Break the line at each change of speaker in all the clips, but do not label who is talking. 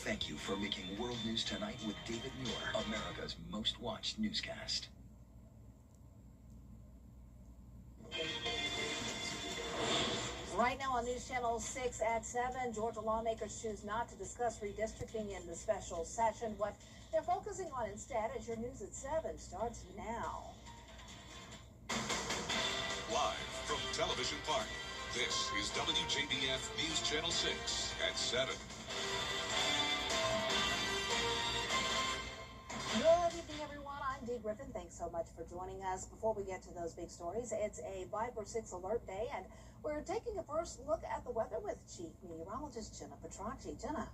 Thank you for making World News Tonight with David Muir, America's most watched newscast.
Right now on News Channel 6 at 7, Georgia lawmakers choose not to discuss redistricting in the special session. What they're focusing on instead, as your News at 7 starts now.
Live from Television Park, this is WJBF News Channel 6 at 7.
Good evening, everyone. I'm Dee Griffin. Thanks so much for joining us. Before we get to those big stories, it's a Viper 6 alert day, and we're taking a first look at the weather with Chief Meteorologist Jenna Petracci. Jenna.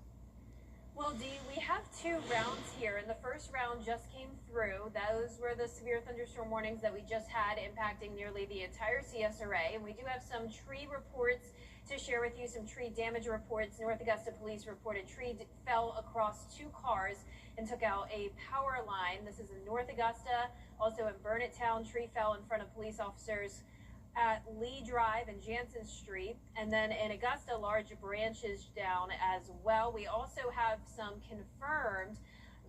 Well, Dee, we have two rounds here, and the first round just came through. Those were the severe thunderstorm warnings that we just had impacting nearly the entire CSRA, and we do have some tree reports to share with you, some tree damage reports. North Augusta police reported tree fell across two cars and took out a power line. This is in North Augusta. Also in Burnett Town, tree fell in front of police officers at Lee Drive and Jansen Street. And then in Augusta, large branches down as well. We also have some confirmed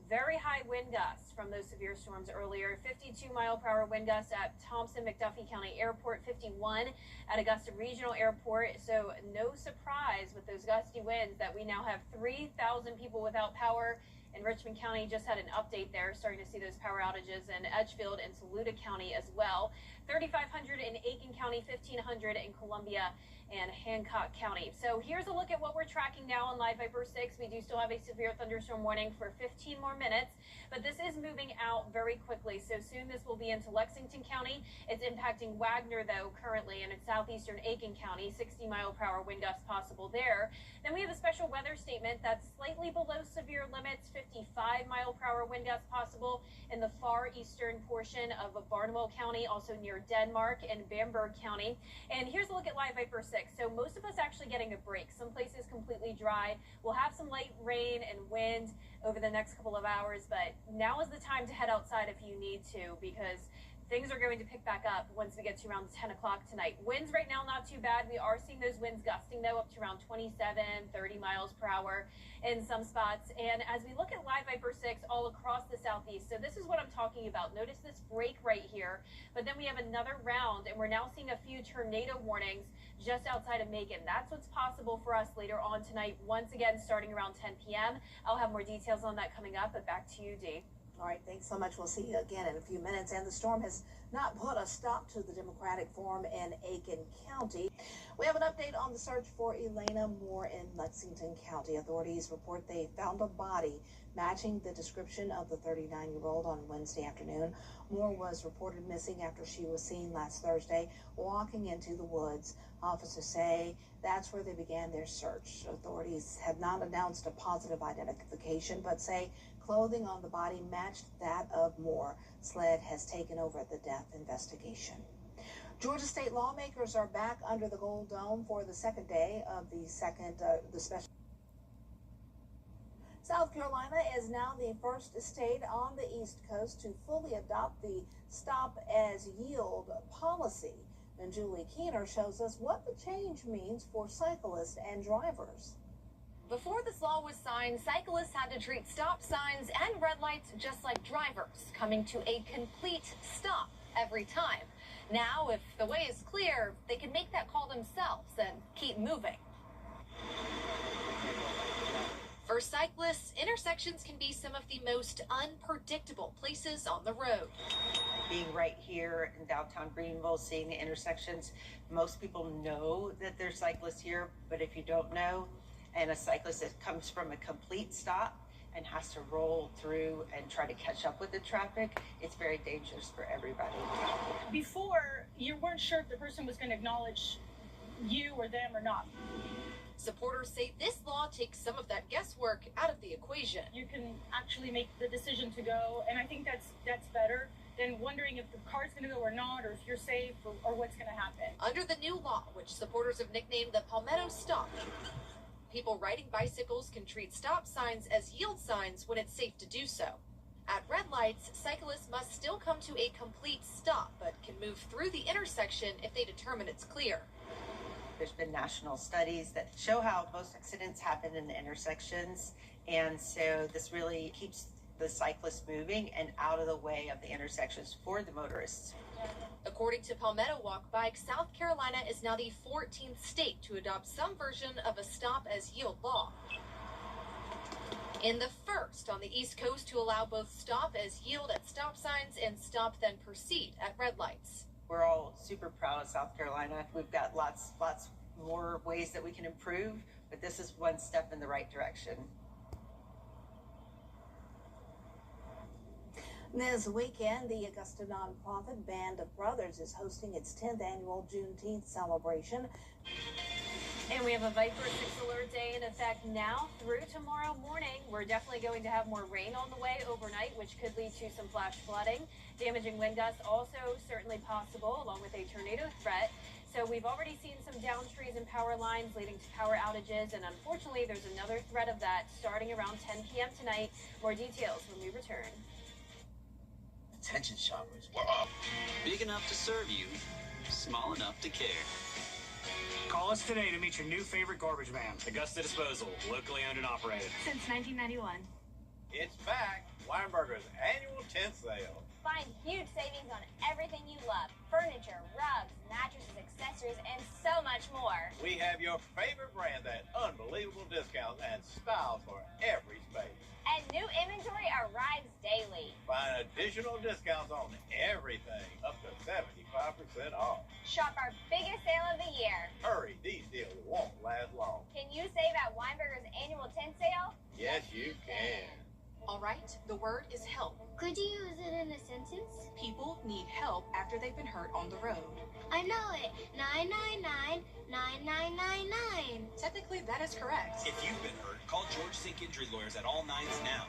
very high wind gusts from those severe storms earlier. 52-mile-per-hour wind gusts at Thompson-McDuffie County Airport, 51 at Augusta Regional Airport. So no surprise with those gusty winds that we now have 3,000 people without power. In Richmond County, just had an update there, starting to see those power outages in Edgefield and Saluda County as well. 3,500 in Aiken County, 1,500 in Columbia and Hancock County. So here's a look at what we're tracking now on Live Viper 6. We do still have a severe thunderstorm warning for 15 more minutes, but this is moving out very quickly. So soon this will be into Lexington County. It's impacting Wagner, though, currently, and in southeastern Aiken County, 60-mile-per-hour wind gusts possible there. Then we have a special weather statement that's slightly below severe limits, 55-mile-per-hour wind gusts possible in the far eastern portion of Barnwell County, also near Denmark and Bamberg County. And here's a look at Live Viper 6. So most of us actually getting a break. Some places completely dry. We'll have some light rain and wind over the next couple of hours, but now is the time to head outside if you need to, because things are going to pick back up once we get to around 10 o'clock tonight. Winds right now, not too bad. We are seeing those winds gusting, though, up to around 27, 30 miles per hour in some spots. And as we look at Live Viper 6 all across the southeast, so this is what I'm talking about. Notice this break right here, but then we have another round, and we're now seeing a few tornado warnings just outside of Macon. That's what's possible for us later on tonight, once again, starting around 10 p.m. I'll have more details on that coming up, but back to you, Dee.
All right, thanks so much. We'll see you again in a few minutes. And the storm has not put a stop to the Democratic Forum in Aiken County. We have an update on the search for Elena Moore in Lexington County. Authorities report they found a body matching the description of the 39-year-old on Wednesday afternoon. Moore was reported missing after she was seen last Thursday walking into the woods. Officers say that's where they began their search. Authorities have not announced a positive identification, but say clothing on the body matched that of Moore. SLED has taken over the death investigation. Georgia state lawmakers are back under the Gold Dome for the second day of the special. South Carolina is now the first state on the East Coast to fully adopt the stop as yield policy. And Julie Keener shows us what the change means for cyclists and drivers.
Before this law was signed, cyclists had to treat stop signs and red lights just like drivers, coming to a complete stop every time. Now, if the way is clear, they can make that call themselves and keep moving. For cyclists, intersections can be some of the most unpredictable places on the road.
Being right here in downtown Greenville, seeing the intersections, most people know that there's cyclists here, but if you don't know, and a cyclist that comes from a complete stop and has to roll through and try to catch up with the traffic, it's very dangerous for everybody.
Before, you weren't sure if the person was going to acknowledge you or them or not.
Supporters say this law takes some of that guesswork out of the equation.
You can actually make the decision to go, and I think that's better than wondering if the car's going to go or not, or if you're safe, or what's going to happen.
Under the new law, which supporters have nicknamed the Palmetto Stop, people riding bicycles can treat stop signs as yield signs when it's safe to do so. At red lights, cyclists must still come to a complete stop, but can move through the intersection if they determine it's clear.
There's been national studies that show how most accidents happen in the intersections, and so this really keeps the cyclists moving and out of the way of the intersections for the motorists.
According to Palmetto Walk Bike, South Carolina is now the 14th state to adopt some version of a stop as yield law. In the first on the East Coast to allow both stop as yield at stop signs and stop then proceed at red lights.
We're all super proud of South Carolina. We've got lots more ways that we can improve, but this is one step in the right direction.
This weekend, the Augusta nonprofit Band of Brothers is hosting its 10th annual Juneteenth celebration.
And we have a Viper 6 alert day in effect now through tomorrow morning. We're definitely going to have more rain on the way overnight, which could lead to some flash flooding. Damaging wind gusts also certainly possible, along with a tornado threat. So we've already seen some downed trees and power lines leading to power outages. And unfortunately, there's another threat of that starting around 10 p.m. tonight. More details when we return.
Attention shoppers, we're up. Big enough to serve you, small enough to care.
Call us today to meet your new favorite garbage man. Augusta Disposal, locally owned and operated.
Since 1991.
It's back. Weinberger's annual tent sale.
Find huge savings on everything you love. Furniture, rugs, mattresses, accessories, and so much more.
We have your favorite brands at unbelievable discounts and styles for every space.
And new inventory arrives daily.
Find additional discounts on everything, up to 75% off.
Shop our biggest sale of the year.
Hurry, these deals won't last long.
Can you save at Weinberger's annual tent sale?
Yes, you can.
All right, the word is help.
Could you use it in a sentence?
People need help after they've been hurt on the road.
I know it. 999-9999.
Technically, that is correct.
If you've been hurt, call George Sink Injury Lawyers at all nines now.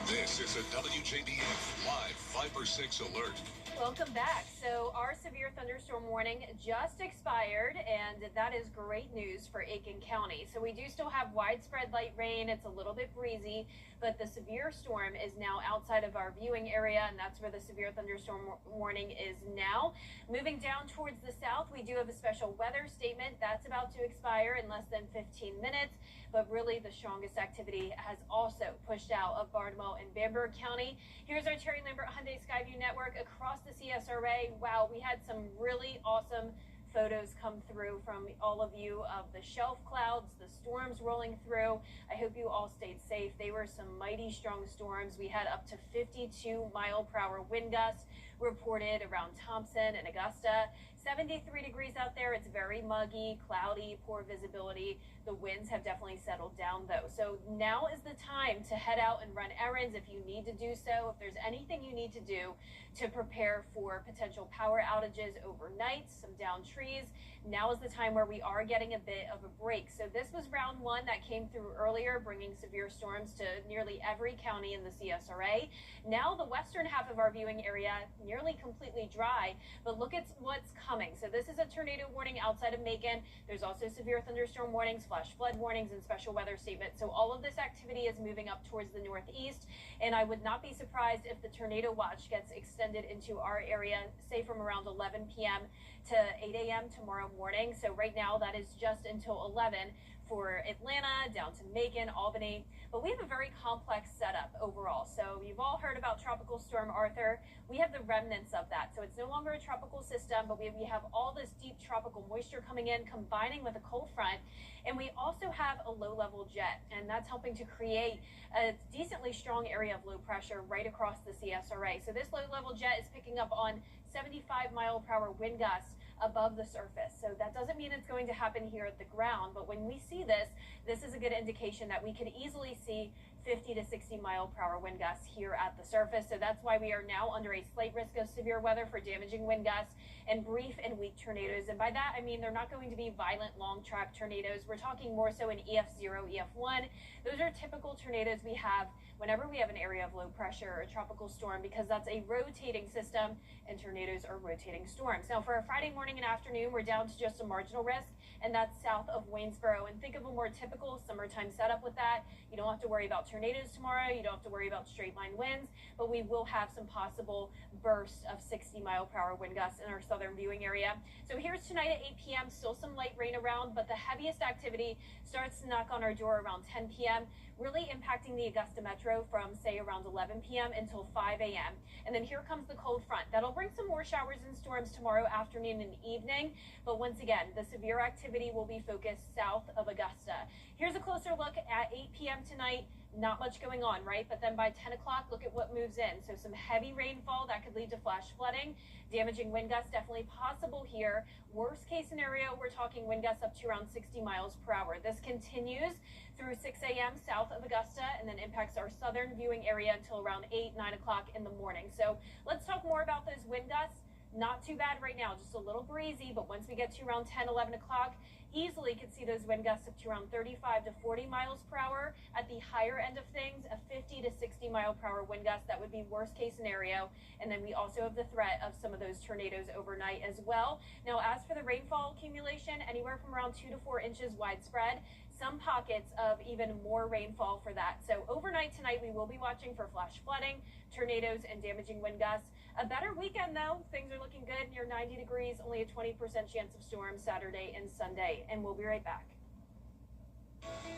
This is a WJBF Live Viper 6 alert.
Welcome back. So our severe thunderstorm warning just expired, and that is great news for Aiken County. So we do still have widespread light rain. It's a little bit breezy, but the severe storm is now outside of our viewing area, and that's where the severe thunderstorm warning is now. Moving down towards the south, we do have a special weather statement that's about to expire in less than 15 minutes. But really, the strongest activity has also pushed out of Barnwell and Bamberg County. Here's our Terry Lambert Hyundai Skyview network across the CSRA. Wow, we had some really awesome photos come through from all of you of the shelf clouds, the storms rolling through. I hope you all stayed safe. They were some mighty strong storms. We had up to 52-mile-per-hour wind gusts reported around Thompson and Augusta. 73 degrees out there. It's very muggy, cloudy, poor visibility. The winds have definitely settled down, though. So now is the time to head out and run errands if you need to do so. If there's anything you need to do to prepare for potential power outages overnight, some downed trees, now is the time where we are getting a bit of a break. So this was round one that came through earlier, bringing severe storms to nearly every county in the CSRA. Now the western half of our viewing area nearly completely dry, but look at what's coming. So this is a tornado warning outside of Macon. There's also severe thunderstorm warnings, flash flood warnings, and special weather statements. So all of this activity is moving up towards the northeast, and I would not be surprised if the tornado watch gets extended into our area, say from around 11 p.m. to 8 a.m. tomorrow morning. So right now that is just until 11 for Atlanta, down to Macon, Albany. But we have a very complex setup overall. So you've all heard about Tropical Storm Arthur. We have the remnants of that. So it's no longer a tropical system, but we have all this deep tropical moisture coming in, combining with a cold front. And we also have a low-level jet, and that's helping to create a decently strong area of low pressure right across the CSRA. So this low-level jet is picking up on 75-mile-per-hour wind gusts above the surface. So that doesn't mean it's going to happen here at the ground, but when we see this, this is a good indication that we could easily see 50 to 60 mile per hour wind gusts here at the surface. So that's why we are now under a slight risk of severe weather for damaging wind gusts and brief and weak tornadoes. And by that, I mean they're not going to be violent long track tornadoes. We're talking more so in EF0, EF1. Those are typical tornadoes we have whenever we have an area of low pressure or a tropical storm, because that's a rotating system and tornadoes are rotating storms. Now for a Friday morning and afternoon, we're down to just a marginal risk, and that's south of Waynesboro. And think of a more typical summertime setup with that. You don't have to worry about tornadoes tomorrow. You don't have to worry about straight line winds, but we will have some possible bursts of 60-mile-per-hour wind gusts in our southern viewing area. So here's tonight at 8 p.m. Still some light rain around, but the heaviest activity starts to knock on our door around 10 p.m., really impacting the Augusta Metro from, say, around 11 p.m. until 5 a.m. And then here comes the cold front. That'll bring some more showers and storms tomorrow afternoon and evening. But once again, the severe activity will be focused south of Augusta. Here's a closer look at 8 p.m. tonight. Not much going on, right? But then by 10 o'clock, look at what moves in. So some heavy rainfall that could lead to flash flooding. Damaging wind gusts definitely possible here. Worst case scenario, we're talking wind gusts up to around 60 miles per hour. This continues through 6 a.m. south of Augusta and then impacts our southern viewing area until around 8, 9 o'clock in the morning. So let's talk more about those wind gusts. Not too bad right now, just a little breezy, but once we get to around 10, 11 o'clock, easily could see those wind gusts up to around 35 to 40 miles per hour. At the higher end of things, a 50 to 60 mile per hour wind gust, that would be worst case scenario. And then we also have the threat of some of those tornadoes overnight as well. Now, as for the rainfall accumulation, anywhere from around 2 to 4 inches widespread. Some pockets of even more rainfall for that. So overnight tonight, we will be watching for flash flooding, tornadoes, and damaging wind gusts. A better weekend, though. Things are looking good, near 90 degrees, only a 20% chance of storms Saturday and Sunday. And we'll be right back.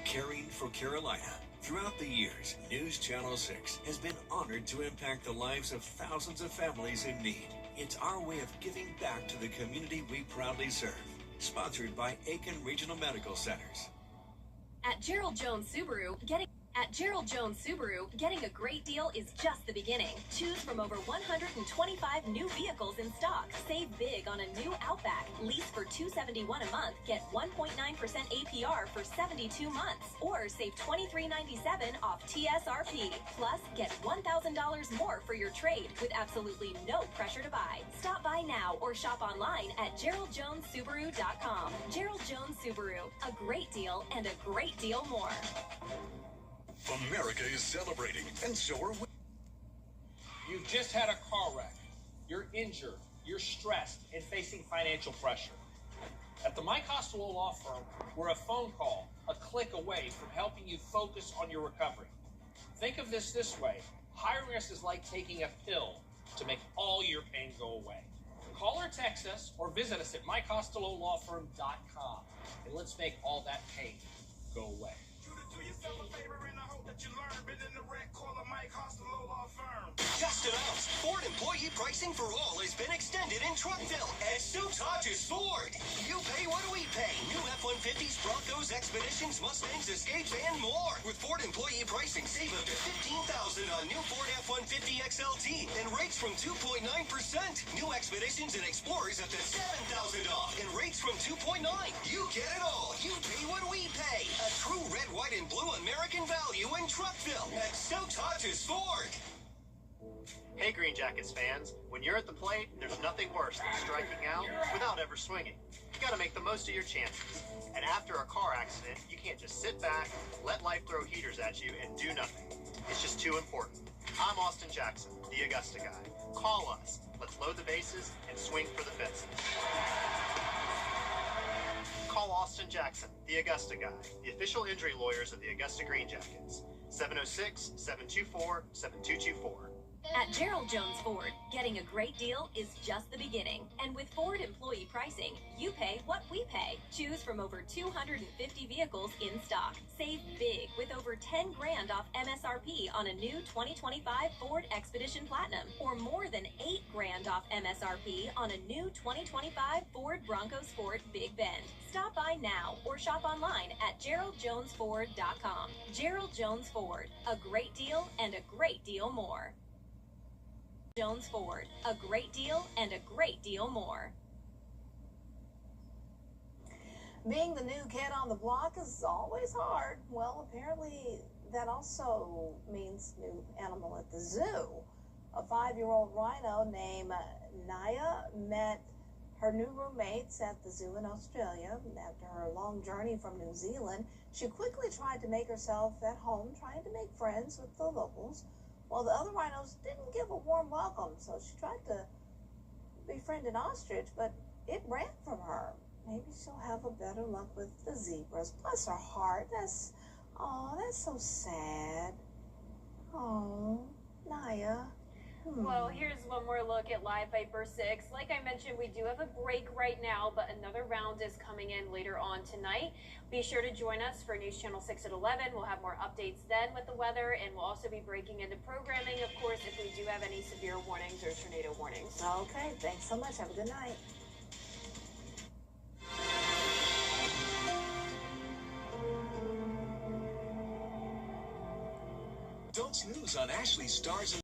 Caring for Carolina. Throughout the years, News Channel 6 has been honored to impact the lives of thousands of families in need. It's our way of giving back to the community we proudly serve. Sponsored by Aiken Regional Medical Centers.
At Gerald Jones Subaru, getting a great deal is just the beginning. Choose from over 125 new vehicles in stock. Save big on a new Outback. Lease for $271 a month. Get 1.9% APR for 72 months. Or save $23.97 off TSRP. Plus, get $1,000 more for your trade with absolutely no pressure to buy. Stop by now or shop online at GeraldJonesSubaru.com. Gerald Jones Subaru. A great deal and a great deal more.
America is celebrating, and so are we.
You've just had a car wreck. You're injured, you're stressed, and facing financial pressure. At the Mike Costello Law Firm, we're a phone call, a click away from helping you focus on your recovery. Think of this way. Hiring us is like taking a pill to make all your pain go away. Call or text us or visit us at MikeCostelloLawFirm.com, and let's make all that pain go away.
Just announced, Ford employee pricing for all has been extended in Truckville at Stokes Hodges Ford. You pay what we pay. New F-150s, Broncos, Expeditions, Mustangs, Escapes, and more. With Ford employee pricing, save up to $15,000 on new Ford F-150 XLT and rates from 2.9%. New Expeditions and Explorers up to $7,000 off and rates from 2.9%. You get it all. You pay what we pay. A true red, white, and blue American value in Truckville at Stokes Hodges Ford.
Hey Green Jackets fans, when you're at the plate, there's nothing worse than striking out without ever swinging. You gotta make the most of your chances. And after a car accident, you can't just sit back, let life throw heaters at you, and do nothing. It's just too important. I'm Austin Jackson, the Augusta guy. Call us. Let's load the bases and swing for the fences. Call Austin Jackson, the Augusta guy, the official injury lawyers of the Augusta Green Jackets. 706-724-7224.
At Gerald Jones Ford, getting a great deal is just the beginning. And with Ford employee pricing, you pay what we pay. Choose from over 250 vehicles in stock. Save big with over 10 grand off MSRP on a new 2025 Ford Expedition Platinum, or more than 8 grand off MSRP on a new 2025 Ford Bronco Sport Big Bend. Stop by now or shop online at GeraldJonesFord.com. Gerald Jones Ford, a great deal and a great deal more. Jones Ford, a great deal and a great deal more.
Being the new kid on the block is always hard. Well, apparently that also means new animal at the zoo. A 5-year-old rhino named Naya met her new roommates at the zoo in Australia. After her long journey from New Zealand, she quickly tried to make herself at home, trying to make friends with the locals. Well, the other rhinos didn't give a warm welcome, so she tried to befriend an ostrich, but it ran from her. Maybe she'll have a better luck with the zebras. Bless her heart. That's so sad. Oh, Naya.
Well, here's one more look at Live Viper 6. Like I mentioned, we do have a break right now, but another round is coming in later on tonight. Be sure to join us for News Channel 6 at 11. We'll have more updates then with the weather, and we'll also be breaking into programming, of course, if we do have any severe warnings or tornado warnings.
Okay, thanks so much. Have a good night.
Don't snooze on Ashley Stars.